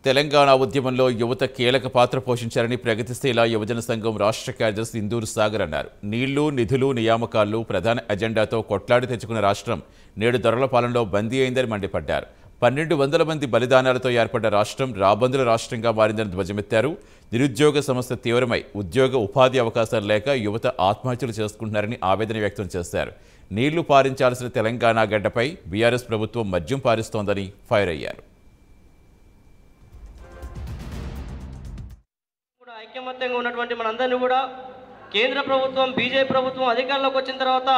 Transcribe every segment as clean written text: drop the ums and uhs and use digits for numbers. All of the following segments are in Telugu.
తెలంగాణ ఉద్యమంలో యువత కీలక పాత్ర పోషించారని ప్రగతిశీల యువజన సంఘం రాష్ట్ర కార్యదర్శి ఇందూరు సాగర్ అన్నారు. నీళ్లు, నిధులు, నియామకాలు ప్రధాన ఎజెండాతో కొట్లాడి తెచ్చుకున్న రాష్ట్రం నేడు దొరల పాలనలో బందీ అయిందని మండిపడ్డారు. 1200 మంది బలిదానాలతో ఏర్పడ్డ రాష్ట్రం రాబందుల రాష్ట్రంగా మారిందని ధ్వజమెత్తారు. నిరుద్యోగ సమస్య తీవ్రమై ఉద్యోగ ఉపాధి అవకాశాలు లేక యువత ఆత్మహత్యలు చేసుకుంటున్నారని ఆవేదన వ్యక్తం చేశారు. నీళ్లు పారించాల్సిన తెలంగాణ గడ్డపై బీఆర్ఎస్ ప్రభుత్వం మద్యం పారిస్తోందని ఫైర్ అయ్యారు. ఐక్యమత్యంగా ఉన్నటువంటి మనందరినీ కూడా కేంద్ర ప్రభుత్వం, బీజేపీ ప్రభుత్వం అధికారంలోకి వచ్చిన తర్వాత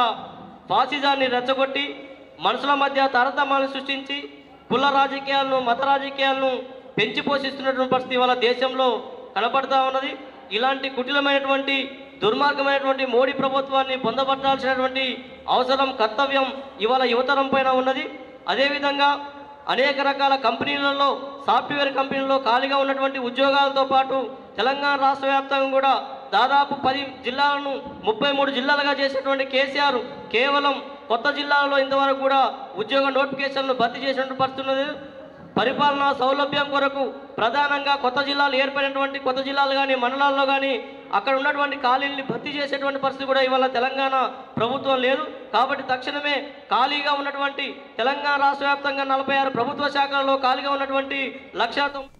ఫాసిజాన్ని రెచ్చగొట్టి మనుషుల మధ్య తారతమ్యాలను సృష్టించి కుల రాజకీయాలను, మత రాజకీయాలను పెంచి పోషిస్తున్నటువంటి పరిస్థితి ఇవాళ దేశంలో కనపడతా ఉన్నది. ఇలాంటి కుటిలమైనటువంటి దుర్మార్గమైనటువంటి మోడీ ప్రభుత్వాన్ని పొందబట్టాల్సినటువంటి అవసరం, కర్తవ్యం ఇవాళ యువతరం పైన ఉన్నది. అదేవిధంగా అనేక రకాల కంపెనీలలో, సాఫ్ట్వేర్ కంపెనీల్లో ఖాళీగా ఉన్నటువంటి ఉద్యోగాలతో పాటు తెలంగాణ రాష్ట్ర వ్యాప్తంగా కూడా దాదాపు 10 జిల్లాలను 33 జిల్లాలుగా చేసినటువంటి కేసీఆర్ కేవలం కొత్త జిల్లాలలో ఇంతవరకు కూడా ఉద్యోగ నోటిఫికేషన్లు భర్తీ చేసినటువంటి పరిస్థితున్నది. పరిపాలనా సౌలభ్యం కొరకు ప్రధానంగా కొత్త జిల్లాలు ఏర్పడినటువంటి కొత్త జిల్లాలు కానీ, మండలాల్లో కానీ అక్కడ ఉన్నటువంటి ఖాళీల్ని భర్తీ చేసేటువంటి పరిస్థితి కూడా ఇవాళ తెలంగాణ ప్రభుత్వం లేదు. కాబట్టి తక్షణమే ఖాళీగా ఉన్నటువంటి తెలంగాణ రాష్ట్ర వ్యాప్తంగా 46 ప్రభుత్వ శాఖలలో ఖాళీగా ఉన్నటువంటి 1,90,000